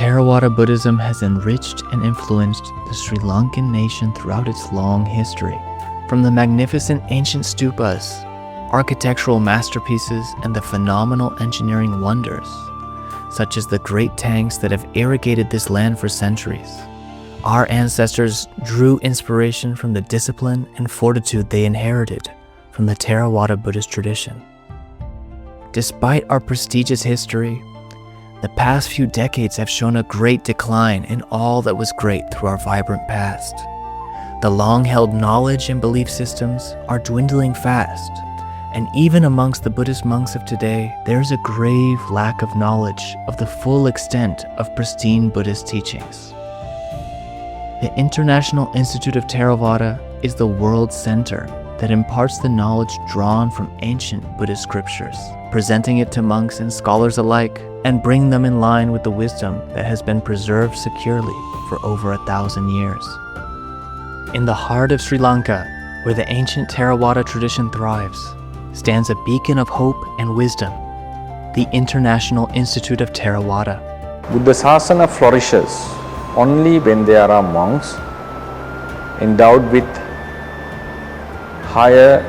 Theravada Buddhism has enriched and influenced the Sri Lankan nation throughout its long history. From the magnificent ancient stupas, architectural masterpieces, and the phenomenal engineering wonders, such as the great tanks that have irrigated this land for centuries, our ancestors drew inspiration from the discipline and fortitude they inherited from the Theravada Buddhist tradition. Despite our prestigious history, the past few decades have shown a great decline in all that was great through our vibrant past. The long-held knowledge and belief systems are dwindling fast, and even amongst the Buddhist monks of today, there is a grave lack of knowledge of the full extent of pristine Buddhist teachings. The International Institute of Theravada is the world center that imparts the knowledge drawn from ancient Buddhist scriptures, presenting it to monks and scholars alike, and bring them in line with the wisdom that has been preserved securely for over 1,000 years. In the heart of Sri Lanka, where the ancient Theravada tradition thrives, stands a beacon of hope and wisdom, the International Institute of Theravada. Buddha Sasana flourishes only when there are monks endowed with higher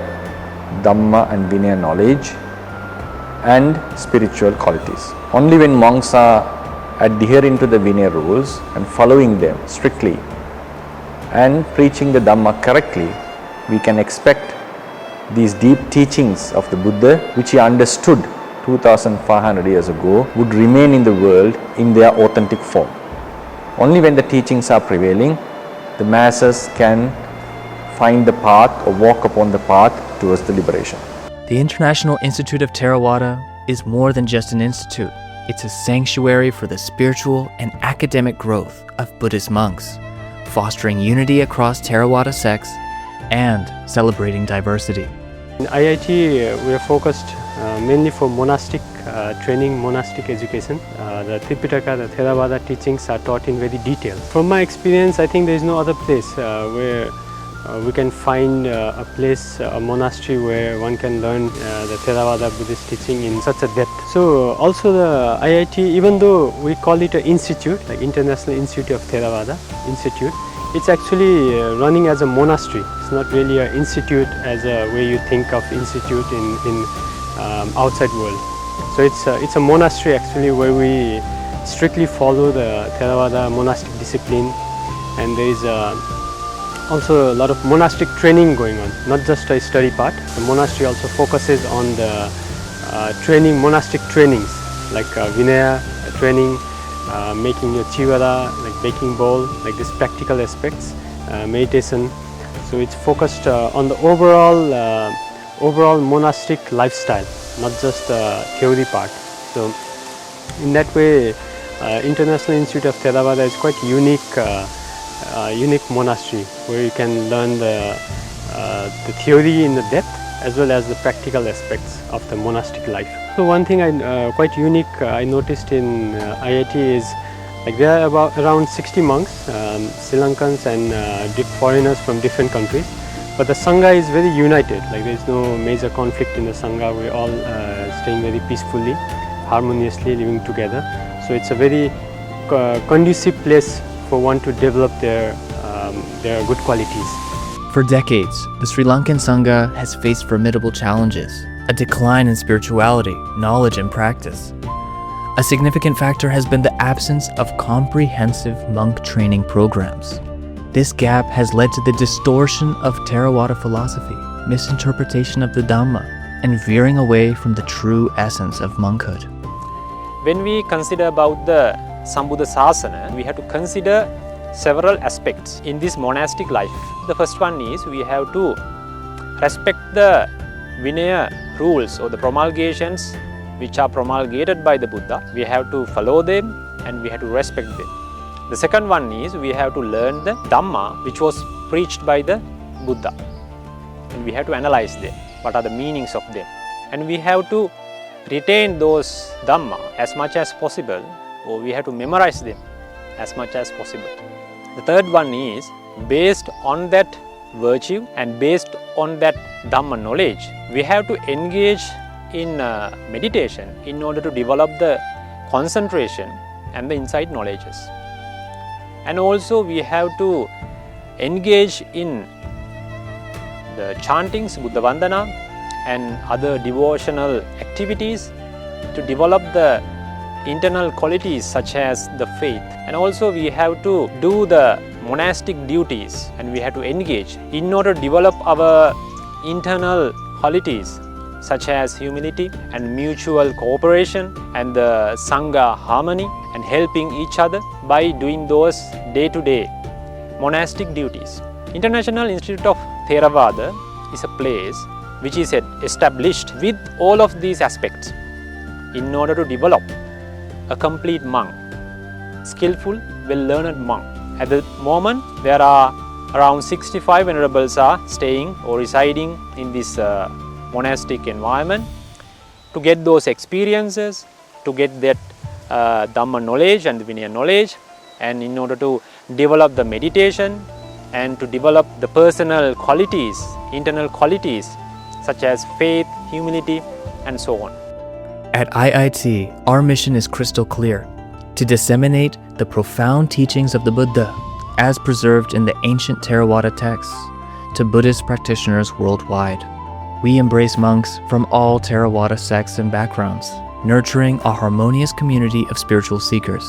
Dhamma and Vinaya knowledge and spiritual qualities. Only when monks are adhering to the Vinaya rules and following them strictly and preaching the Dhamma correctly, we can expect these deep teachings of the Buddha, which he understood 2500 years ago, would remain in the world in their authentic form. Only when the teachings are prevailing, the masses can find the path or walk upon the path towards the liberation. The International Institute of Theravada is more than just an institute. It's a sanctuary for the spiritual and academic growth of Buddhist monks, fostering unity across Theravada sects and celebrating diversity. In IIT, we are focused mainly for monastic training, monastic education. The Tripitaka, the Theravada teachings are taught in very detail. From my experience, I think there is no other place where we can find a place, a monastery where one can learn the Theravada Buddhist teaching in such a depth. So also the IIT, even though we call it an institute, like International Institute of Theravada Institute, it's actually running as a monastery. It's not really an institute as a way you think of institute in outside world. So it's a monastery actually where we strictly follow the Theravada monastic discipline, and there is also a lot of monastic training going on, not just a study part. The monastery also focuses on the training, monastic trainings like Vinaya training, making your chivara, like baking bowl, like these practical aspects, meditation. So it's focused on the overall monastic lifestyle, not just the theory part. So in that way, International Institute of Theravada is quite unique monastery where you can learn the theory in the depth as well as the practical aspects of the monastic life. So one thing quite unique I noticed in IIT is like there are around 60 monks, Sri Lankans and foreigners from different countries, but the Sangha is very united. Like there is no major conflict in the Sangha. We're all staying very peacefully, harmoniously, living together. So it's a very conducive place for one to develop their good qualities. For decades, the Sri Lankan Sangha has faced formidable challenges, a decline in spirituality, knowledge, and practice. A significant factor has been the absence of comprehensive monk training programs. This gap has led to the distortion of Theravada philosophy, misinterpretation of the Dhamma, and veering away from the true essence of monkhood. When we consider about the Sambuddha Sasana, we have to consider several aspects in this monastic life. The first one is we have to respect the Vinaya rules or the promulgations which are promulgated by the Buddha. We have to follow them and we have to respect them. The second one is we have to learn the Dhamma which was preached by the Buddha, and we have to analyze them. What are the meanings of them? And we have to retain those Dhamma as much as possible, or we have to memorize them as much as possible. The third one is based on that virtue and based on that Dhamma knowledge, we have to engage in meditation in order to develop the concentration and the inside knowledges. And also we have to engage in the chantings, Buddha Vandana and other devotional activities to develop the internal qualities such as the faith. And also we have to do the monastic duties and we have to engage in order to develop our internal qualities such as humility and mutual cooperation and the Sangha harmony and helping each other by doing those day-to-day monastic duties. International Institute of Theravada is a place which is established with all of these aspects in order to develop a complete monk, skillful, well-learned monk. At the moment, there are around 65 venerables are staying or residing in this monastic environment to get those experiences, to get that Dhamma knowledge and the Vinaya knowledge, and in order to develop the meditation and to develop the personal qualities, internal qualities such as faith, humility, and so on. At IIT, our mission is crystal clear: to disseminate the profound teachings of the Buddha as preserved in the ancient Theravada texts to Buddhist practitioners worldwide. We embrace monks from all Theravada sects and backgrounds, nurturing a harmonious community of spiritual seekers,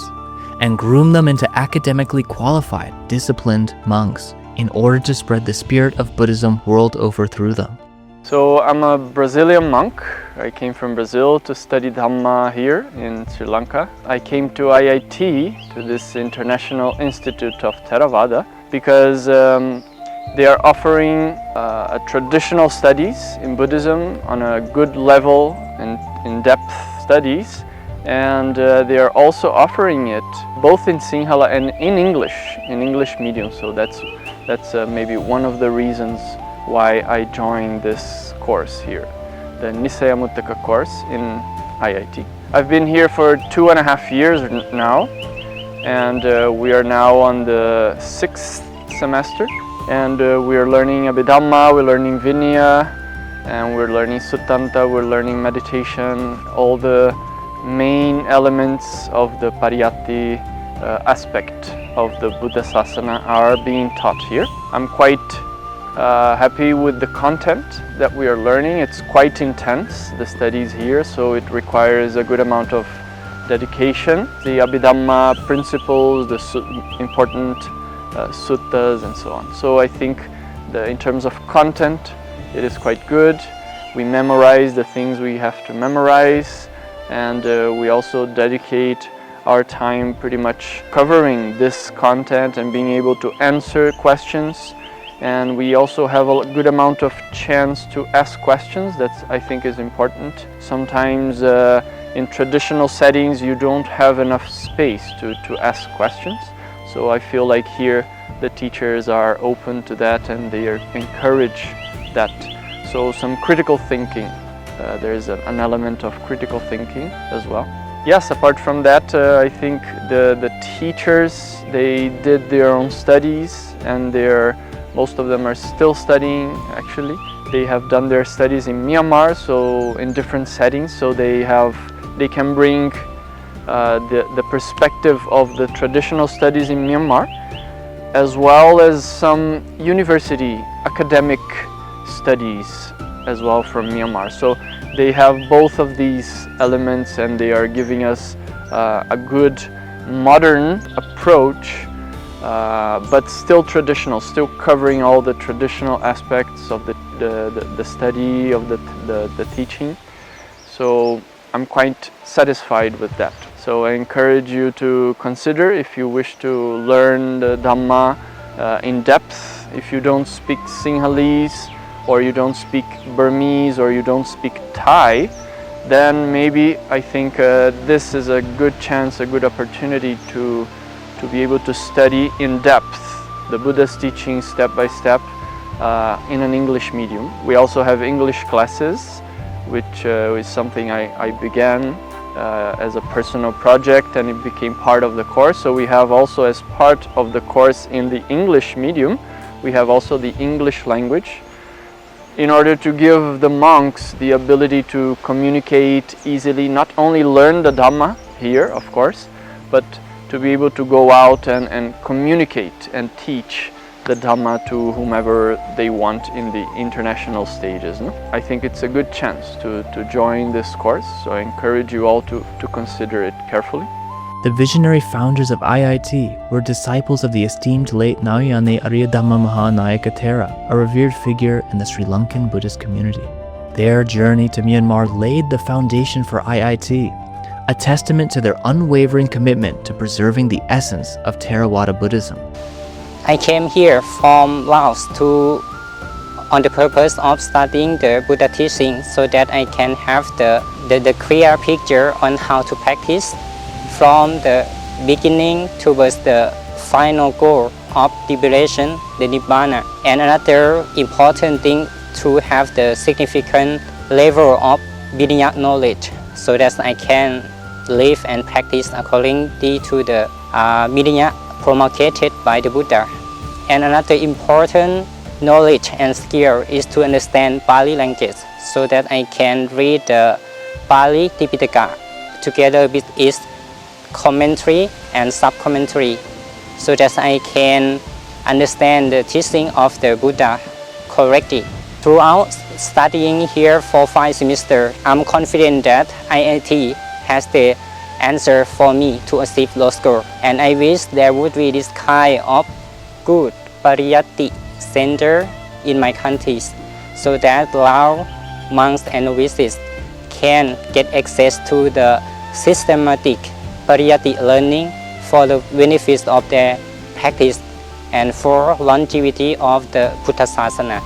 and groom them into academically qualified, disciplined monks in order to spread the spirit of Buddhism world over through them. So I'm a Brazilian monk. I came from Brazil to study Dhamma here in Sri Lanka. I came to IIT, to this International Institute of Theravada, because they are offering a traditional studies in Buddhism on a good level and in-depth studies, and they are also offering it both in Sinhala and in English medium. So that's maybe one of the reasons why I joined this course here, the Nisaya Muttaka course in IIT. I've been here for 2.5 years now, and we are now on the 6th semester, and we are learning Abhidhamma, we're learning Vinaya, and we're learning Suttanta, we're learning meditation. All the main elements of the Pariyatti aspect of the Buddha Sasana are being taught here. I'm quite happy with the content that we are learning. It's quite intense, the studies here, so it requires a good amount of dedication. The Abhidhamma principles, the important suttas and so on. So I think in terms of content, it is quite good. We memorize the things we have to memorize, and we also dedicate our time pretty much covering this content and being able to answer questions. And we also have a good amount of chance to ask questions. That I think is important. Sometimes in traditional settings you don't have enough space to ask questions. So I feel like here the teachers are open to that and they encourage that. So some critical thinking. There's an element of critical thinking as well. Yes, apart from that, I think the teachers, they did their own studies, and most of them are still studying actually. They have done their studies in Myanmar, so in different settings, so they can bring the perspective of the traditional studies in Myanmar, as well as some university academic studies as well from Myanmar. So they have both of these elements, and they are giving us a good modern approach, but still traditional, still covering all the traditional aspects of the study, of the teaching. So I'm quite satisfied with that. So I encourage you to consider, if you wish to learn the Dhamma in depth, if you don't speak Sinhalese, or you don't speak Burmese, or you don't speak Thai, then maybe I think this is a good chance, a good opportunity to be able to study in depth the Buddha's teachings step by step in an English medium. We also have English classes, which is something I began as a personal project, and it became part of the course. So we have also, as part of the course in the English medium, we have also the English language, in order to give the monks the ability to communicate easily, not only learn the Dhamma here, of course, but to be able to go out and communicate and teach the Dhamma to whomever they want in the international stages. No? I think it's a good chance to join this course, so I encourage you all to consider it carefully. The visionary founders of IIT were disciples of the esteemed late Nayane Ariyadhamma Mahanayaka Thera, a revered figure in the Sri Lankan Buddhist community. Their journey to Myanmar laid the foundation for IIT, a testament to their unwavering commitment to preserving the essence of Theravada Buddhism. I came here from Laos on the purpose of studying the Buddha teaching so that I can have the clear picture on how to practice from the beginning towards the final goal of liberation, the Nibbana. And another important thing to have the significant level of Vinaya knowledge so that I can live and practice according to the Vinaya promulgated by the Buddha. And another important knowledge and skill is to understand Pali language so that I can read the Pali Tipitaka together with its commentary and sub-commentary so that I can understand the teaching of the Buddha correctly. Throughout studying here for 5 semesters, I'm confident that IIT has the answer for me to achieve law school. And I wish there would be this kind of good Pariyatti center in my countries so that Lao monks and novices can get access to the systematic Pariyatti learning for the benefits of their practice and for longevity of the Buddha Sasana.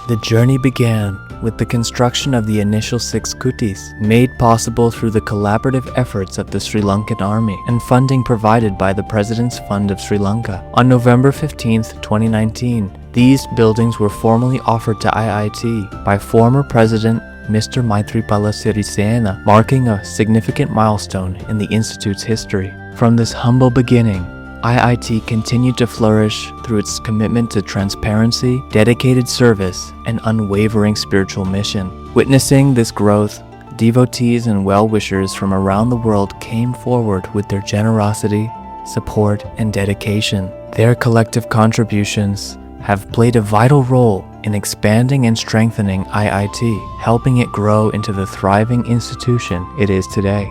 The journey began with the construction of the initial 6 kutis, made possible through the collaborative efforts of the Sri Lankan Army and funding provided by the President's Fund of Sri Lanka. On November 15, 2019, these buildings were formally offered to IIT by former President Mr. Maithripala Sirisena, marking a significant milestone in the Institute's history. From this humble beginning, IIT continued to flourish through its commitment to transparency, dedicated service, and unwavering spiritual mission. Witnessing this growth, devotees and well-wishers from around the world came forward with their generosity, support, and dedication. Their collective contributions have played a vital role in expanding and strengthening IIT, helping it grow into the thriving institution it is today.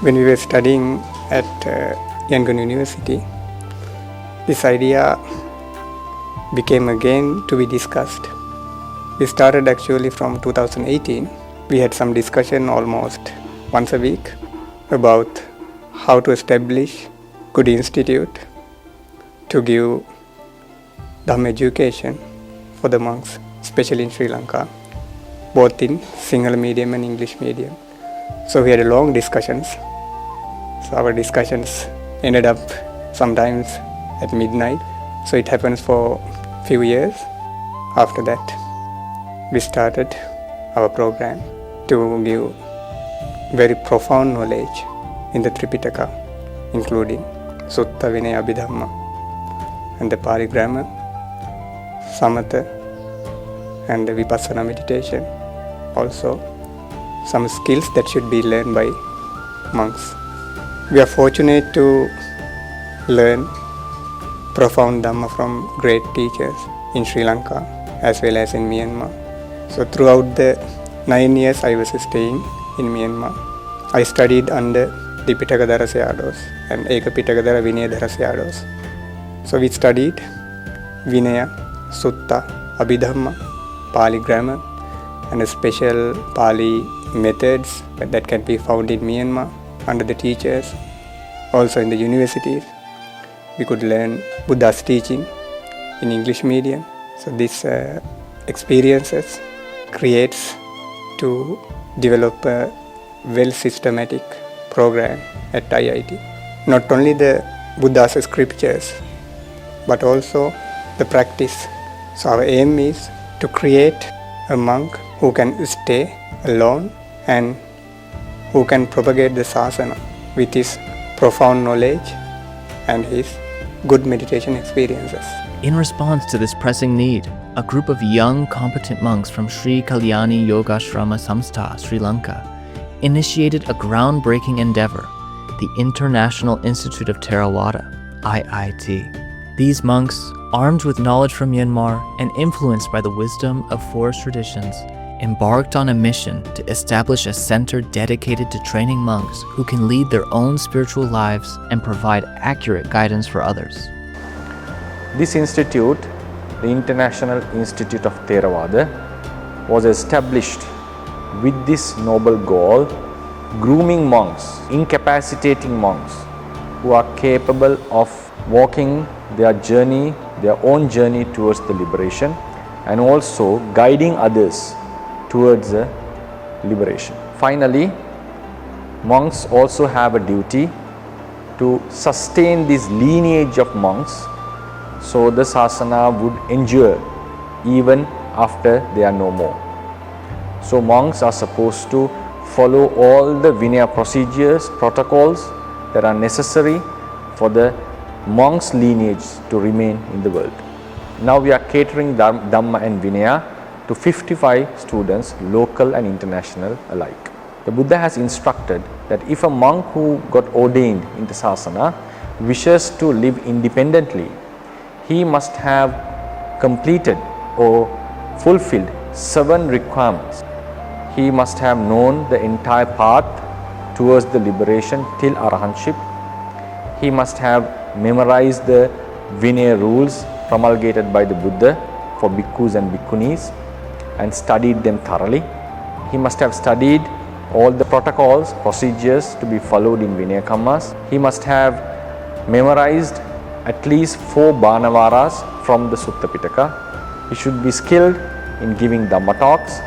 When we were studying at Yangon University, this idea became again to be discussed. We started actually from 2018. We had some discussion almost once a week about how to establish good institute to give Dhamma education for the monks, especially in Sri Lanka, both in Sinhala medium and English medium. So we had long discussions. So our discussions ended up sometimes at midnight. So it happens for a few years. After that, we started our program to give very profound knowledge in the Tripitaka, including Sutta, Vinaya, Abhidhamma, and the Pali grammar, Samatha, and the Vipassana meditation. Also, some skills that should be learned by monks. We are fortunate to learn profound Dhamma from great teachers in Sri Lanka as well as in Myanmar. So throughout the 9 years I was staying in Myanmar, I studied under Tipitaka Dharasyados and Ekapitaka Vinaya Dharasyados. So we studied Vinaya, Sutta, Abhidhamma, Pali grammar, and special Pali methods that can be found in Myanmar under the teachers. Also in the universities, we could learn Buddha's teaching in English medium. So these experiences creates to develop a well systematic program at IIT. Not only the Buddha's scriptures, but also the practice. So our aim is to create a monk who can stay alone and who can propagate the sasana with his profound knowledge and his good meditation experiences. In response to this pressing need, a group of young, competent monks from Sri Kalyani Yogashrama Samstha, Sri Lanka, initiated a groundbreaking endeavor. the International Institute of Theravada, IIT. These monks, armed with knowledge from Myanmar and influenced by the wisdom of forest traditions, embarked on a mission to establish a center dedicated to training monks who can lead their own spiritual lives and provide accurate guidance for others. This institute, the International Institute of Theravada, was established with this noble goal, grooming monks, incapacitating monks who are capable of walking their journey, their own journey towards the liberation, and also guiding others towards the liberation. Finally, monks also have a duty to sustain this lineage of monks so the sasana would endure even after they are no more. So monks are supposed to follow all the Vinaya procedures, protocols that are necessary for the monks' lineage to remain in the world. Now we are catering Dhamma and Vinaya to 55 students, local and international alike. The Buddha has instructed that if a monk who got ordained into sasana wishes to live independently, he must have completed or fulfilled 7 requirements. He must have known the entire path towards the liberation till arahantship. He must have memorized the Vinaya rules promulgated by the Buddha for bhikkhus and bhikkhunis and studied them thoroughly. He must have studied all the protocols, procedures to be followed in Vinaya Kammas. He must have memorized at least 4 Banavaras from the Sutta Pitaka. He should be skilled in giving Dhamma talks,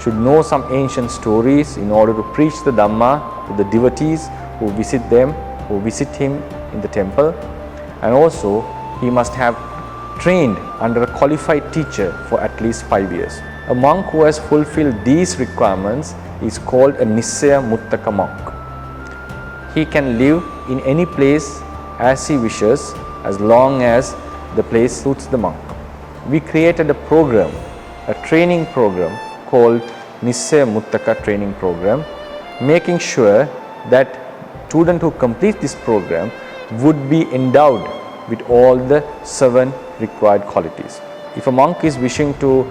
should know some ancient stories in order to preach the Dhamma to the devotees who visit him in the temple, and also he must have trained under a qualified teacher for at least 5 years. A monk who has fulfilled these requirements is called a Nissaya Muttaka monk. He can live in any place as he wishes as long as the place suits the monk. We created a program, a training program called Nissaya Muttaka training program, making sure that student who complete this program would be endowed with all the 7 required qualities. If a monk is wishing to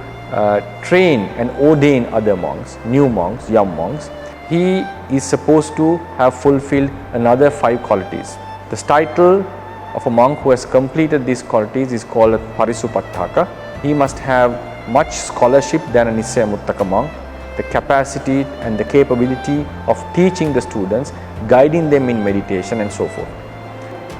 train and ordain other monks, new monks, young monks, he is supposed to have fulfilled another 5 qualities. The title of a monk who has completed these qualities is called a Parisupattaka. He must have much scholarship than a Nissaya Muttaka monk, the capacity and the capability of teaching the students, guiding them in meditation and so forth.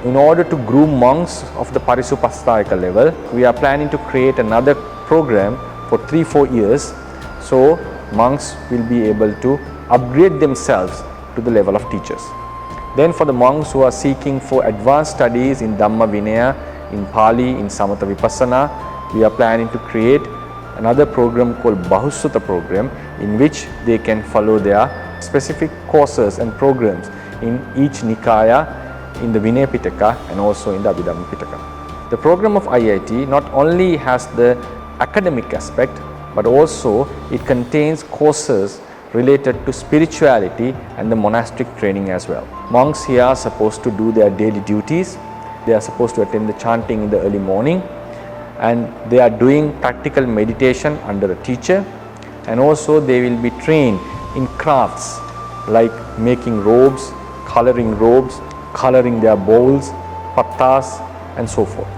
In order to groom monks of the Parisupattaka level, we are planning to create another program for 3-4 years, so monks will be able to upgrade themselves to the level of teachers. Then for the monks who are seeking for advanced studies in Dhamma Vinaya, in Pali, in Samatha Vipassana, we are planning to create another program called Bahusutta program, in which they can follow their specific courses and programs in each Nikaya, in the Vinaya Pitaka and also in the Abhidhamma Pitaka. The program of IIT not only has the academic aspect, but also it contains courses related to spirituality and the monastic training as well. Monks here are supposed to do their daily duties. They are supposed to attend the chanting in the early morning, and they are doing practical meditation under a teacher, and also they will be trained in crafts like making robes, coloring their bowls, pattas and so forth.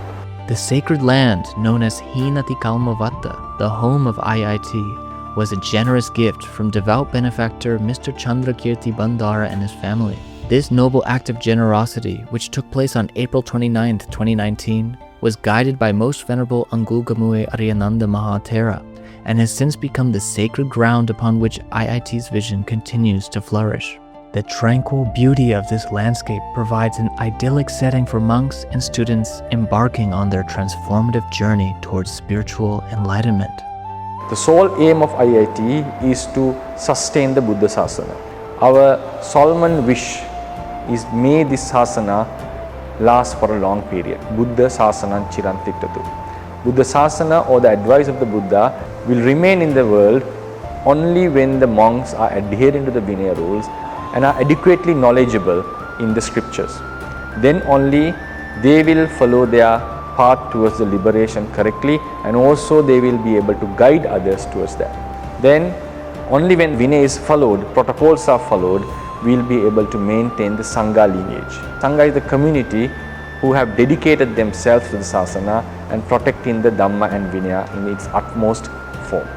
The sacred land known as Hinati Kalmavatta, the home of IIT, was a generous gift from devout benefactor Mr. Chandrakirti Bandara and his family. This noble act of generosity, which took place on April 29, 2019, was guided by Most Venerable Angulgamue Ariyananda Mahathera and has since become the sacred ground upon which IIT's vision continues to flourish. The tranquil beauty of this landscape provides an idyllic setting for monks and students embarking on their transformative journey towards spiritual enlightenment. The sole aim of IIT is to sustain the Buddha Sasana. Our solemn wish is may this Sasana last for a long period. Buddha Sasanam Chirantiktatu. Buddha Sasana, or the advice of the Buddha, will remain in the world only when the monks are adhering to the Vinaya rules and are adequately knowledgeable in the scriptures. Then only they will follow their path towards the liberation correctly, and also they will be able to guide others towards that. Then only when Vinaya is followed, protocols are followed, we will be able to maintain the Sangha lineage. Sangha is the community who have dedicated themselves to the Sasana and protecting the Dhamma and Vinaya in its utmost form.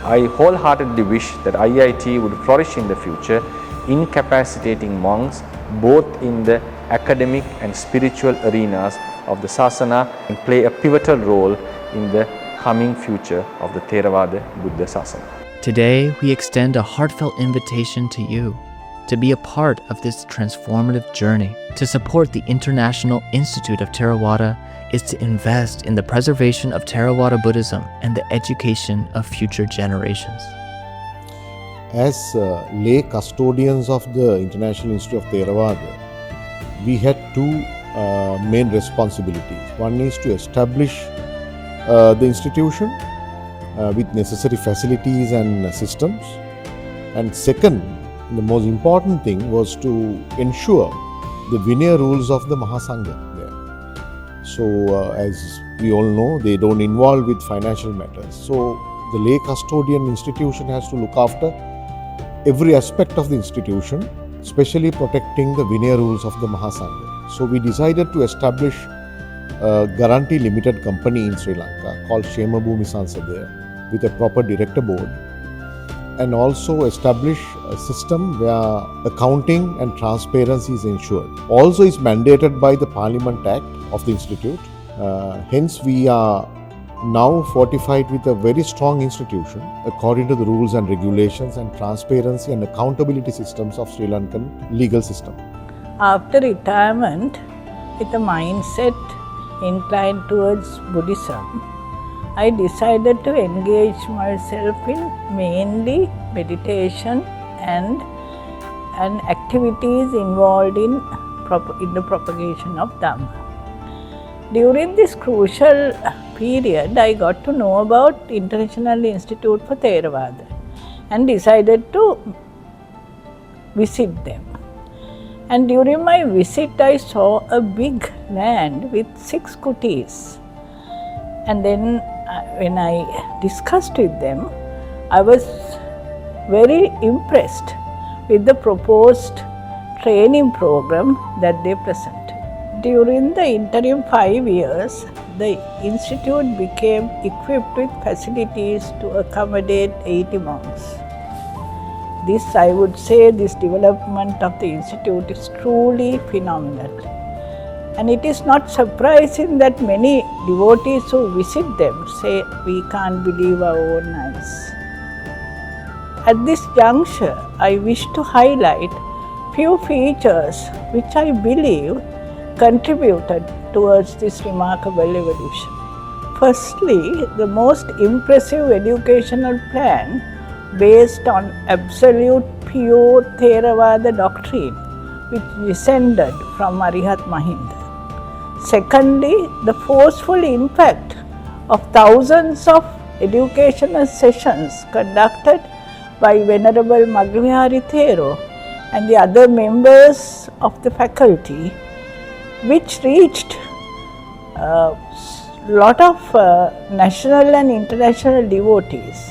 I wholeheartedly wish that IIT would flourish in the future, incapacitating monks both in the academic and spiritual arenas of the Sasana and play a pivotal role in the coming future of the Theravada Buddha Sasana. Today, we extend a heartfelt invitation to you to be a part of this transformative journey. To support the International Institute of Theravada is to invest in the preservation of Theravada Buddhism and the education of future generations. As lay custodians of the International Institute of Theravada, we had two main responsibilities. One is to establish the institution with necessary facilities and systems, and second, the most important thing was to ensure the Vinaya rules of the Mahasangha there. So as we all know, they don't involve with financial matters. So the lay custodian institution has to look after every aspect of the institution, especially protecting the Vinaya rules of the Mahasangha. So we decided to establish a guarantee limited company in Sri Lanka called Shema Bhumi Sansadaya with a proper director board, and also establish a system where accounting and transparency is ensured. Also is mandated by the Parliament Act of the Institute. Hence we are now fortified with a very strong institution according to the rules and regulations and transparency and accountability systems of Sri Lankan legal system. After retirement, with a mindset inclined towards Buddhism, I decided to engage myself in mainly meditation and activities involved in the propagation of Dhamma. During this crucial period, I got to know about International Institute for Theravada and decided to visit them. And during my visit, I saw a big land with 6 kutis. And then when I discussed with them, I was very impressed with the proposed training program that they presented. During the interim 5 years, the institute became equipped with facilities to accommodate 80 monks. This, I would say, this development of the institute is truly phenomenal. And it is not surprising that many devotees who visit them say, we can't believe our own eyes. At this juncture, I wish to highlight few features which I believe contributed towards this remarkable evolution. Firstly, the most impressive educational plan based on absolute pure Theravada doctrine which descended from Arihat Mahinda. Secondly, the forceful impact of thousands of educational sessions conducted by Venerable Magavihari Thero and the other members of the faculty, which reached a lot of national and international devotees.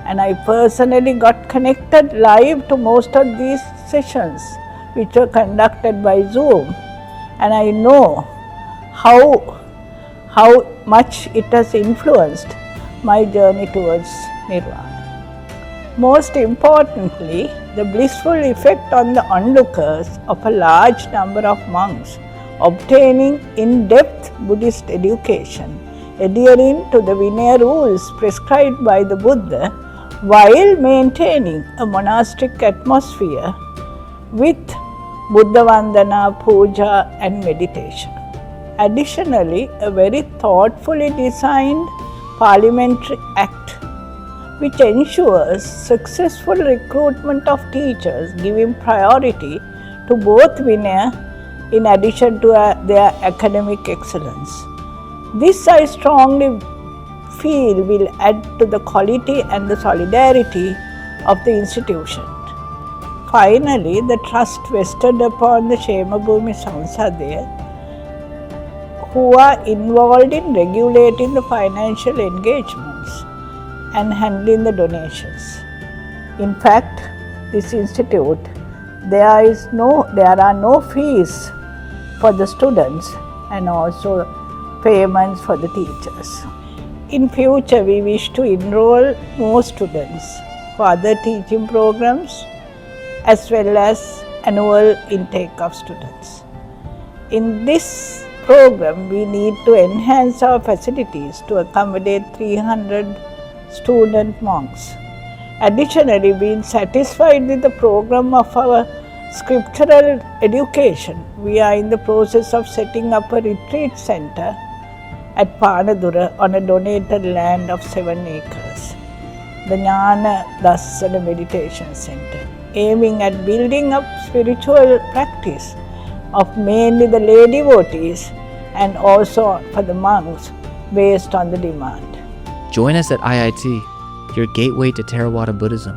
And I personally got connected live to most of these sessions which were conducted by Zoom, and I know how much it has influenced my journey towards Nirvana. Most importantly, the blissful effect on the onlookers of a large number of monks obtaining in-depth Buddhist education, adhering to the Vinaya rules prescribed by the Buddha while maintaining a monastic atmosphere with Buddha Vandana, Puja and meditation. Additionally, a very thoughtfully designed parliamentary act which ensures successful recruitment of teachers, giving priority to both Vinaya in addition to their academic excellence. This I strongly feel will add to the quality and the solidarity of the institution. Finally, the trust vested upon the Kshemabhumi Sansadaya, who are involved in regulating the financial engagements and handling the donations. In fact, this institute, there are no fees for the students and also payments for the teachers. In future, we wish to enroll more students for other teaching programs as well as annual intake of students. In this program, we need to enhance our facilities to accommodate 300 student monks. Additionally, being satisfied with the program of our scriptural education, we are in the process of setting up a retreat center at Panadura on a donated land of 7 acres, the Jnana Dassana Meditation Center, aiming at building up spiritual practice of mainly the lay devotees and also for the monks based on the demand. Join us at IIT, your gateway to Theravada Buddhism.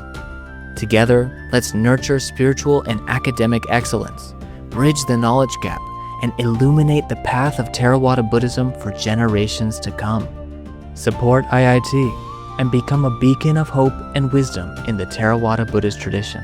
Together, let's nurture spiritual and academic excellence, bridge the knowledge gap, and illuminate the path of Theravada Buddhism for generations to come. Support IIT and become a beacon of hope and wisdom in the Theravada Buddhist tradition.